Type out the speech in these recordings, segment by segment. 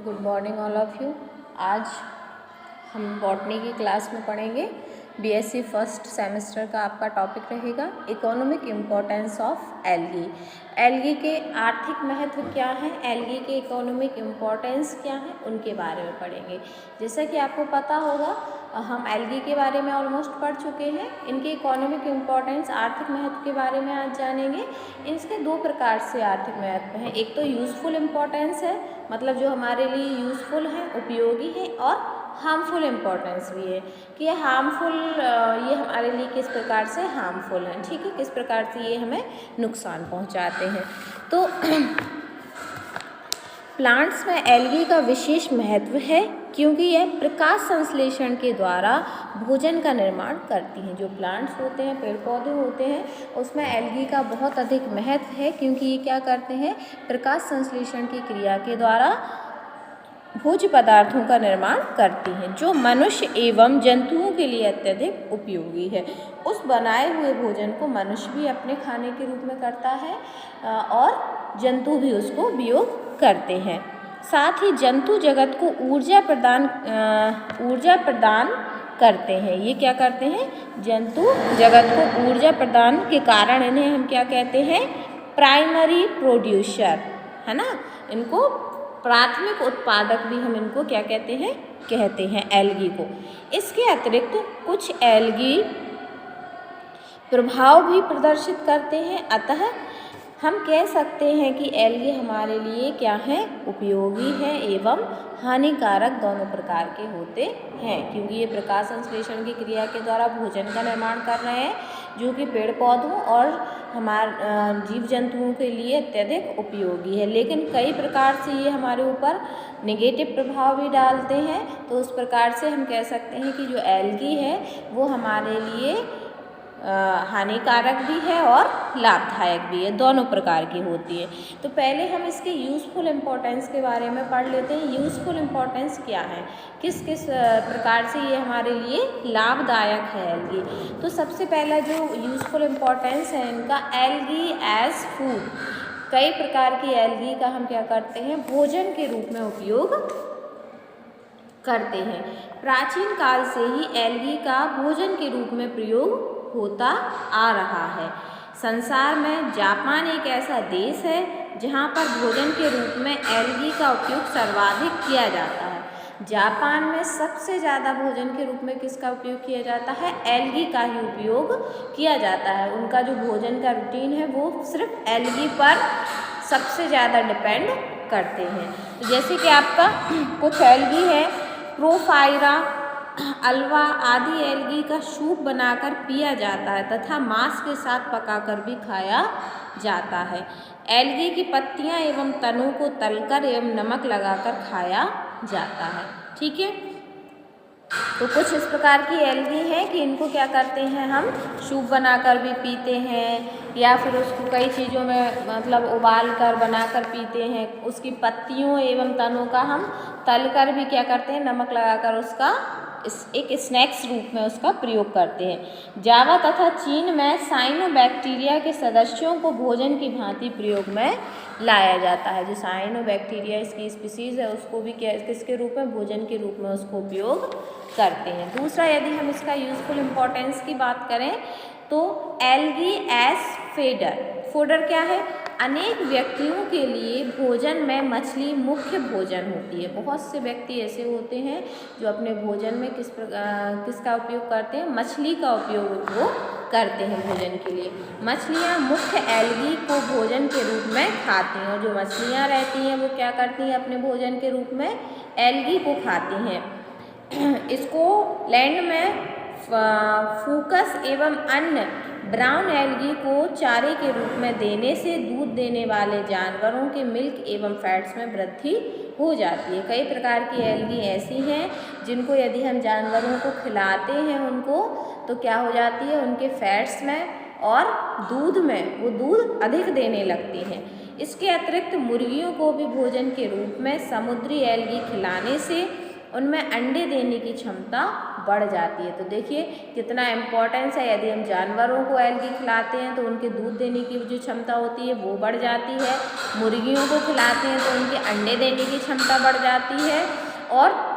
Good morning all of you. आज हम botany की क्लास में पढ़ेंगे। बीएससी फर्स्ट सेमेस्टर का आपका टॉपिक रहेगा economic importance of algae. Algae के आर्थिक महत्व क्या है, एल्गी के इकोनॉमिक इम्पोर्टेंस क्या है, उनके बारे में पढ़ेंगे। जैसा कि आपको पता होगा, हम एल्गी के बारे में ऑलमोस्ट पढ़ चुके हैं। इनके इकोनॉमिक इम्पोर्टेंस, आर्थिक महत्व के बारे में आज जानेंगे। इसके दो प्रकार से आर्थिक महत्व हैं। एक तो यूज़फुल इम्पोर्टेंस है, मतलब जो हमारे लिए यूज़फुल है, उपयोगी है, और हार्मफुल इम्पोर्टेंस भी है कि ये हार्मफुल, ये हमारे लिए किस प्रकार से हार्मफुल हैं, ठीक है, किस प्रकार से ये हमें नुकसान पहुंचाते हैं। तो प्लांट्स में एल्गी का विशेष महत्व है क्योंकि यह प्रकाश संश्लेषण के द्वारा भोजन का निर्माण करती हैं। जो प्लांट्स होते हैं, पेड़ पौधे होते हैं, उसमें एल्गी का बहुत अधिक महत्व है क्योंकि ये क्या करते हैं, प्रकाश संश्लेषण की क्रिया के द्वारा भोज्य पदार्थों का निर्माण करती हैं, जो मनुष्य एवं जंतुओं के लिए अत्यधिक उपयोगी है। उस बनाए हुए भोजन को मनुष्य भी अपने खाने के रूप में करता है और जंतु भी उसको उपयोग करते हैं। साथ ही जंतु जगत को ऊर्जा प्रदान करते हैं। ये क्या करते हैं, जंतु जगत को ऊर्जा प्रदान के कारण इन्हें हम क्या कहते हैं, प्राइमरी प्रोड्यूसर, है ना, इनको प्राथमिक उत्पादक भी हम इनको क्या कहते हैं एल्गी को। इसके अतिरिक्त कुछ एल्गी प्रभाव भी प्रदर्शित करते हैं। अतः हम कह सकते हैं कि एल्गी हमारे लिए क्या है, उपयोगी है एवं हानिकारक दोनों प्रकार के होते हैं, क्योंकि ये प्रकाश संश्लेषण की क्रिया के द्वारा भोजन का निर्माण कर रहे हैं, जो कि पेड़ पौधों और हमारे जीव जंतुओं के लिए अत्यधिक उपयोगी है। लेकिन कई प्रकार से ये हमारे ऊपर नेगेटिव प्रभाव भी डालते हैं। तो उस प्रकार से हम कह सकते हैं कि जो एल्गी है वो हमारे लिए हानिकारक भी है और लाभदायक भी है, दोनों प्रकार की होती है। तो पहले हम इसके यूज़फुल इम्पोर्टेंस के बारे में पढ़ लेते हैं। यूज़फुल इम्पोर्टेंस क्या है, किस किस प्रकार से ये हमारे लिए लाभदायक है एल्गी। तो सबसे पहला जो यूज़फुल इम्पोर्टेंस है इनका, एल्गी एज फूड। कई प्रकार की एल्गी का हम क्या करते हैं, भोजन के रूप में उपयोग करते हैं। प्राचीन काल से ही एल्गी का भोजन के रूप में प्रयोग होता आ रहा है। संसार में जापान एक ऐसा देश है जहां पर भोजन के रूप में एल्गी का उपयोग सर्वाधिक किया जाता है। जापान में सबसे ज़्यादा भोजन के रूप में किसका उपयोग किया जाता है, एल्गी का ही उपयोग किया जाता है। उनका जो भोजन का रूटीन है वो सिर्फ एल्गी पर सबसे ज़्यादा डिपेंड करते हैं। तो जैसे कि आपका कुछ एल्गी है, प्रोफाइरा, अल्वा आदि एल्गी का सूप बनाकर पिया जाता है तथा मांस के साथ पकाकर भी खाया जाता है। एल्गी की पत्तियां एवं तनों को तलकर एवं नमक लगाकर खाया जाता है, ठीक है। तो कुछ इस प्रकार की एल्गी है कि इनको क्या करते हैं, हम सूप बनाकर भी पीते हैं या फिर उसको कई चीज़ों में मतलब उबाल कर बनाकर पीते हैं। उसकी पत्तियों एवं तनों का हम तलकर भी क्या करते हैं, नमक लगाकर उसका एक स्नैक्स रूप में उसका प्रयोग करते हैं। जावा तथा चीन में साइनोबैक्टीरिया के सदस्यों को भोजन की भांति प्रयोग में लाया जाता है। जो साइनोबैक्टीरिया इसकी स्पीसीज़ है उसको भी किसके रूप में, भोजन के रूप में उसको उपयोग करते हैं। दूसरा, यदि हम इसका यूज़फुल इम्पोर्टेंस की बात करें तो एल्गी एज फीडर। फूडर क्या है, अनेक व्यक्तियों के लिए भोजन में मछली मुख्य भोजन होती है। बहुत से व्यक्ति ऐसे होते हैं जो अपने भोजन में किसका उपयोग करते हैं, मछली का उपयोग वो करते हैं भोजन के लिए। मछलियाँ मुख्य एल्गी को भोजन के रूप में खाती हैं, और जो मछलियाँ रहती हैं वो क्या करती हैं, अपने भोजन के रूप में एल्गी को खाती हैं। इसको लैंड में फूकस एवं अन्य ब्राउन एल्गी को चारे के रूप में देने से दूध देने वाले जानवरों के मिल्क एवं फैट्स में वृद्धि हो जाती है। कई प्रकार की एल्गी ऐसी हैं जिनको यदि हम जानवरों को खिलाते हैं उनको, तो क्या हो जाती है, उनके फैट्स में और दूध में वो दूध अधिक देने लगती हैं। इसके अतिरिक्त मुर्गियों को भी भोजन के रूप में समुद्री एल्गी खिलाने से उनमें अंडे देने की क्षमता बढ़ जाती है। तो देखिए कितना इम्पोर्टेंस है, यदि हम जानवरों को एल्गी खिलाते हैं तो उनके दूध देने की जो क्षमता होती है वो बढ़ जाती है, मुर्गियों को खिलाते हैं तो उनके अंडे देने की क्षमता बढ़ जाती है, और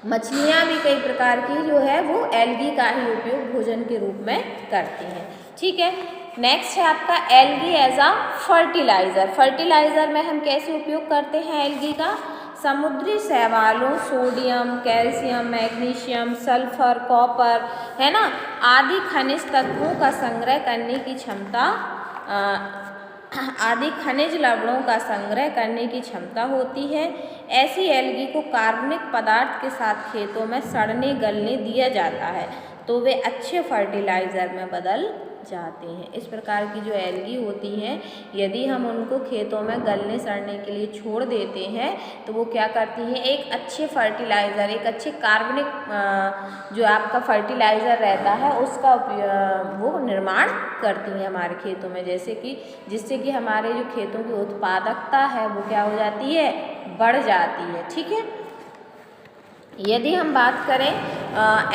मछलियाँ भी कई प्रकार की जो है वो एल्गी का ही उपयोग भोजन के रूप में करती हैं। ठीक है, नेक्स्ट है आपका algae as a fertiliser. Fertiliser में हम कैसे उपयोग करते हैं एल्गी का? समुद्री शैवालों, sodium, calcium, magnesium, sulphur, copper, है ना, आदि खनिज तत्वों का संग्रह करने की क्षमता, आदि खनिज लवणों का संग्रह करने की क्षमता होती है। ऐसी एल्गी को कार्बनिक पदार्थ के साथ खेतों में सड़ने गलने दिया जाता है तो वे अच्छे फर्टिलाइज़र में बदल जाते हैं। इस प्रकार की जो एल्गी होती हैं, यदि हम उनको खेतों में गलने सड़ने के लिए छोड़ देते हैं तो वो क्या करती हैं, एक अच्छे फर्टिलाइज़र, एक अच्छे कार्बनिक जो आपका फर्टिलाइज़र रहता है उसका वो निर्माण करती हैं हमारे खेतों में, जैसे कि जिससे कि हमारे जो खेतों की उत्पादकता है वो क्या हो जाती है, बढ़ जाती है। ठीक है, यदि हम बात करें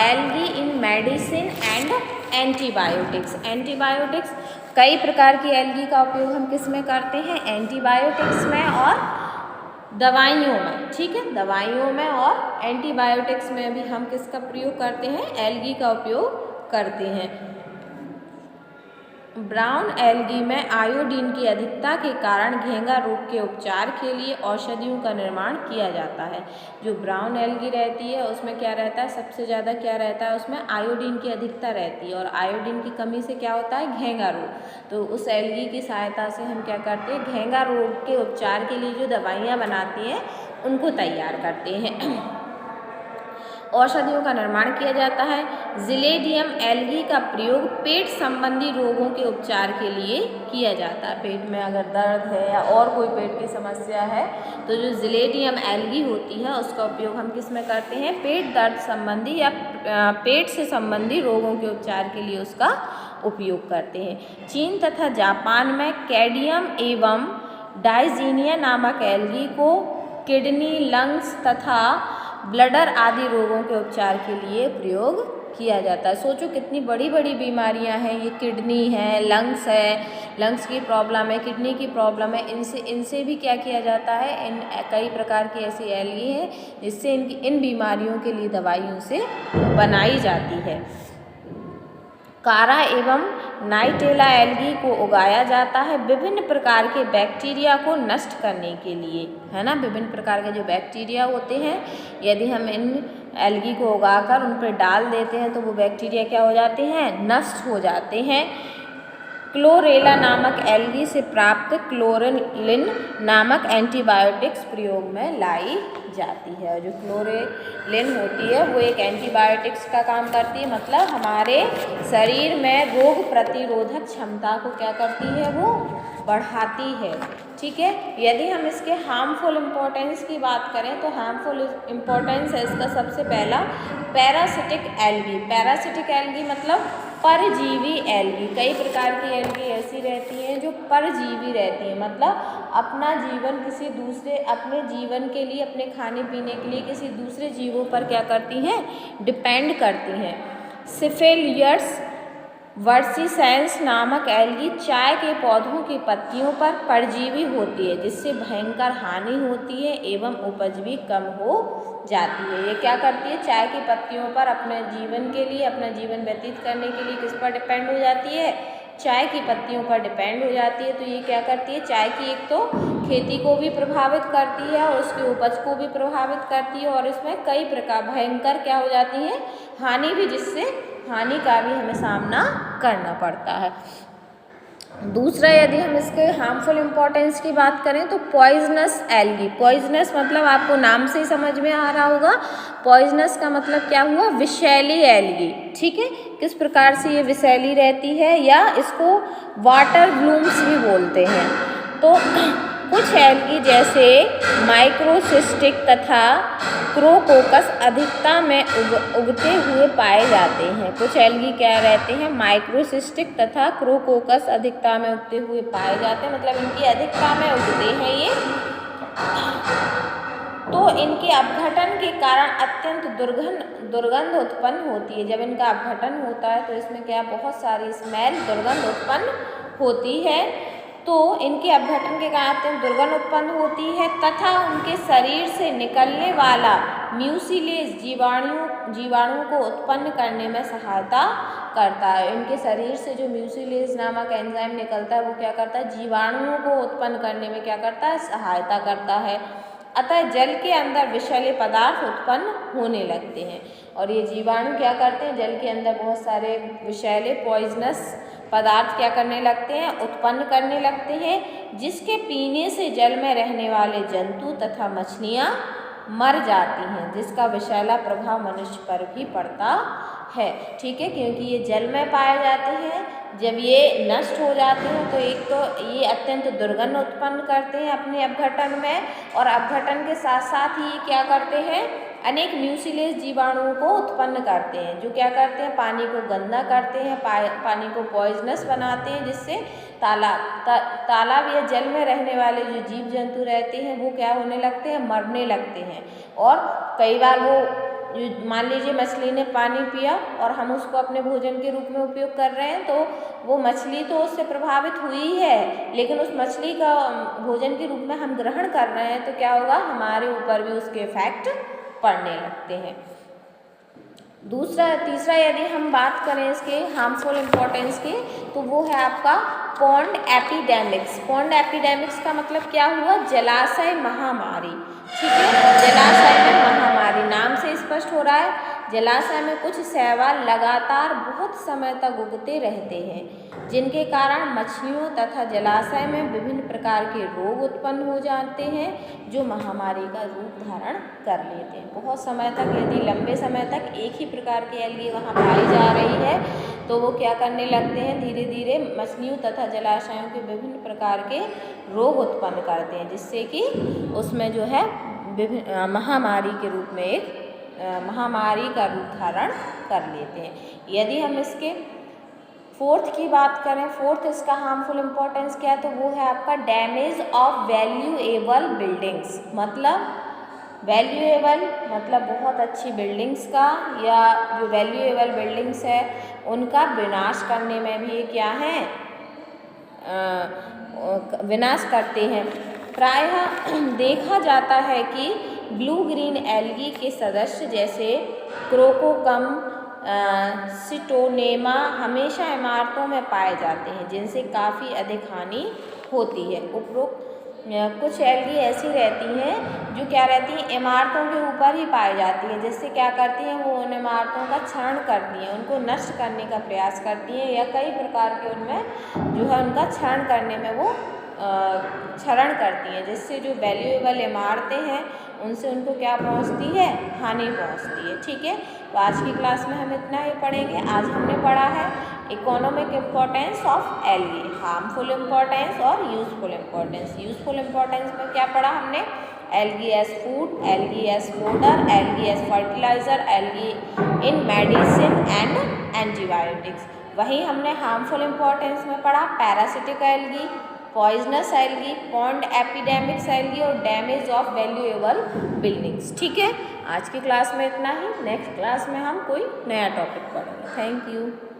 algae in medicine and antibiotics. Antibiotics, कई प्रकार की एल्गी का उपयोग हम किस में करते हैं, एंटीबायोटिक्स में और दवाइयों में। ठीक है, दवाइयों में और एंटीबायोटिक्स में भी हम किसका प्रयोग करते हैं, एल्गी का उपयोग करते हैं। ब्राउन एल्गी में आयोडीन की अधिकता के कारण घेंघा रोग के उपचार के लिए औषधियों का निर्माण किया जाता है। जो ब्राउन एल्गी रहती है उसमें क्या रहता है, सबसे ज़्यादा क्या रहता है, उसमें आयोडीन की अधिकता रहती है, और आयोडीन की कमी से क्या होता है, घेंघा रोग। तो उस एल्गी की सहायता से हम क्या करते हैं, घेंघा रोग के उपचार के लिए जो दवाइयाँ बनाती हैं उनको तैयार करते हैं, औषधियों का निर्माण किया जाता है। जिलेडियम एल्गी का प्रयोग पेट संबंधी रोगों के उपचार के लिए किया जाता है। पेट में अगर दर्द है या और कोई पेट की समस्या है तो जो जिलेडियम एल्गी होती है उसका उपयोग हम किस में करते हैं, पेट दर्द संबंधी या पेट से संबंधी रोगों के उपचार के लिए उसका उपयोग करते हैं। चीन तथा जापान में कैडियम एवं डाइजीनिया नामक एल्गी को किडनी, लंग्स तथा ब्लडर आदि रोगों के उपचार के लिए प्रयोग किया जाता है। सोचो कितनी बड़ी बड़ी बीमारियां हैं, ये किडनी है, लंग्स है, लंग्स की प्रॉब्लम है, किडनी की प्रॉब्लम है, इनसे भी क्या किया जाता है, इन कई प्रकार की ऐसी एल्गी है जिससे इन बीमारियों के लिए दवाइयों से बनाई जाती है। कारा एवं नाइटेला एल्गी को उगाया जाता है विभिन्न प्रकार के बैक्टीरिया को नष्ट करने के लिए, है ना, विभिन्न प्रकार के जो बैक्टीरिया होते हैं यदि हम इन एल्गी को उगाकर उन पर डाल देते हैं तो वो बैक्टीरिया क्या हो जाते हैं, नष्ट हो जाते हैं। क्लोरेला नामक एल्गी से प्राप्त क्लोरेलिन नामक एंटीबायोटिक्स प्रयोग में लाई जाती है, और जो क्लोरेलिन होती है वो एक एंटीबायोटिक्स का काम करती है, मतलब हमारे शरीर में रोग प्रतिरोधक क्षमता को क्या करती है, वो बढ़ाती है। ठीक है, यदि हम इसके हार्मफुल इम्पोर्टेंस की बात करें तो हार्मफुल इम्पोर्टेंस है इसका सबसे पहला पैरासिटिक एल्गी। पैरासिटिक एल्गी मतलब परजीवी एल्गी। कई प्रकार की एल्गी ऐसी रहती हैं जो परजीवी रहती हैं, मतलब अपना जीवन किसी दूसरे, अपने जीवन के लिए, अपने खाने पीने के लिए किसी दूसरे जीवों पर क्या करती हैं, डिपेंड करती हैं। सिफेलियर्स वर्सिसेंस नामक एल्गी चाय के पौधों की पत्तियों पर परजीवी होती है जिससे भयंकर हानि होती है एवं उपज भी कम हो जाती है। ये क्या करती है, चाय की पत्तियों पर अपने जीवन के लिए, अपना जीवन व्यतीत करने के लिए किस पर डिपेंड हो जाती है, चाय की पत्तियों पर डिपेंड हो जाती है। तो ये क्या करती है, चाय की एक तो खेती को भी प्रभावित करती है और उसकी उपज को भी प्रभावित करती है, और इसमें कई प्रकार भयंकर क्या हो जाती है, हानि भी, जिससे हानि का भी हमें सामना करना पड़ता है। दूसरा, यदि हम इसके हार्मफुल इम्पोर्टेंस की बात करें तो पॉइजनस एल्गी। पॉइजनस मतलब आपको नाम से ही समझ में आ रहा होगा, पॉइजनस का मतलब क्या हुआ, विषैली एल्गी। ठीक है, किस प्रकार से ये विषैली रहती है, या इसको वाटर ब्लूम्स भी बोलते हैं। तो कुछ एल्गी जैसे माइक्रोसिस्टिक तथा क्रोकोकस अधिकता में उगते हुए पाए जाते हैं। कुछ एल्गी क्या रहते हैं, माइक्रोसिस्टिक तथा क्रोकोकस अधिकता में उगते हुए पाए जाते हैं, मतलब इनकी अधिकता में उगते हैं ये। तो इनके अपघटन के कारण अत्यंत दुर्गंध उत्पन्न होती है। जब इनका अपघटन होता है तो इसमें क्या बहुत सारी स्मेल दुर्गंध उत्पन्न होती है। तो इनके अपघटन के कारण अत्यंत दुर्गंध उत्पन्न होती है तथा उनके शरीर से निकलने वाला म्यूसिलेज जीवाणु को उत्पन्न करने में सहायता करता है। इनके शरीर से जो म्यूसिलेज नामक एंजाइम निकलता है वो क्या करता है, जीवाणुओं को उत्पन्न करने में क्या करता है, सहायता करता है। अतः जल के अंदर विषैले पदार्थ उत्पन्न होने लगते हैं और ये जीवाणु क्या करते हैं, जल के अंदर बहुत सारे विषैले पॉइजनस पदार्थ क्या करने लगते हैं, उत्पन्न करने लगते हैं, जिसके पीने से जल में रहने वाले जंतु तथा मछलियाँ मर जाती हैं, जिसका विषैला प्रभाव मनुष्य पर भी पड़ता है। ठीक है, क्योंकि ये जल में पाए जाते हैं। जब ये नष्ट हो जाते हैं तो एक तो ये अत्यंत दुर्गंध उत्पन्न करते हैं अपने अपघटन में, और अपघटन के साथ साथ ही क्या करते हैं, अनेक म्यूसिलेज जीवाणुओं को उत्पन्न करते हैं, जो क्या करते हैं, पानी को गंदा करते हैं, पानी को पॉइजनस बनाते हैं, जिससे तालाब या जल में रहने वाले जो जीव जंतु रहते हैं वो क्या होने लगते हैं, मरने लगते हैं। और कई बार वो मान लीजिए मछली ने पानी पिया और हम उसको अपने भोजन के रूप में उपयोग कर रहे हैं, तो वो मछली तो उससे प्रभावित हुई है, लेकिन उस मछली का भोजन के रूप में हम ग्रहण कर रहे हैं, तो क्या होगा, हमारे ऊपर भी उसके इफेक्ट पड़ने लगते हैं। तीसरा यदि हम बात करें इसके हार्मफुल इम्पोर्टेंस की, तो वो है आपका पॉन्ड एपिडेमिक्स। पॉन्ड एपिडेमिक्स का मतलब क्या हुआ, जलाशय महामारी। ठीक है, जलाशय में महामारी, नाम से स्पष्ट हो रहा है। जलाशय में कुछ शैवाल लगातार बहुत समय तक उगते रहते हैं, जिनके कारण मछलियों तथा जलाशय में विभिन्न प्रकार के रोग उत्पन्न हो जाते हैं, जो महामारी का रूप धारण कर लेते हैं। बहुत समय तक, यदि लंबे समय तक एक ही प्रकार की एल्गी वहाँ पाई जा रही है, तो वो क्या करने लगते हैं, धीरे धीरे मछलियों तथा जलाशयों के विभिन्न प्रकार के रोग उत्पन्न करते हैं, जिससे कि उसमें जो है विभिन्न महामारी के रूप में एक महामारी का रूप धारण कर लेते हैं। यदि हम इसके फोर्थ की बात करें, फोर्थ इसका हार्मफुल इम्पोर्टेंस क्या है, तो वो है आपका डैमेज ऑफ वैल्यूएबल बिल्डिंग्स। मतलब वैल्यूएबल मतलब बहुत अच्छी बिल्डिंग्स का, या जो वैल्यूएबल बिल्डिंग्स है उनका विनाश करने में भी क्या है, विनाश करते हैं। प्रायः देखा जाता है कि ब्लू ग्रीन एल्गी के सदस्य जैसे क्रोकोकम, सिटोनेमा हमेशा इमारतों में पाए जाते हैं, जिनसे काफ़ी अधिक हानि होती है। उपरोक्त कुछ एल्गी ऐसी रहती हैं जो क्या रहती हैं, इमारतों के ऊपर ही पाई जाती है, जिससे क्या करती हैं, वो उन इमारतों का क्षरण करती हैं, उनको नष्ट करने का प्रयास करती हैं, या कई प्रकार के उनमें जो है उनका क्षरण करने में वो क्षरण करती हैं, जिससे जो वैल्यूएबल इमारतें हैं उनसे उनको क्या पहुंचती है, हानि पहुंचती है। ठीक है, तो आज की क्लास में हम इतना ही पढ़ेंगे। आज हमने पढ़ा है economic importance of algae, harmful importance और यूजफुल इम्पोर्टेंस। यूजफुल इम्पोर्टेंस में क्या पढ़ा हमने, algae as food, algae as fodder, algae as fertiliser, algae in medicine and antibiotics. वहीं हमने हार्मफुल इम्पोर्टेंस में पढ़ा parasitic algae, poisonous algae, pond epidemics algae और डैमेज ऑफ वैल्यूएबल बिल्डिंग्स। ठीक है, आज की क्लास में इतना ही। नेक्स्ट क्लास में हम कोई नया टॉपिक पढ़ेंगे। Thank you.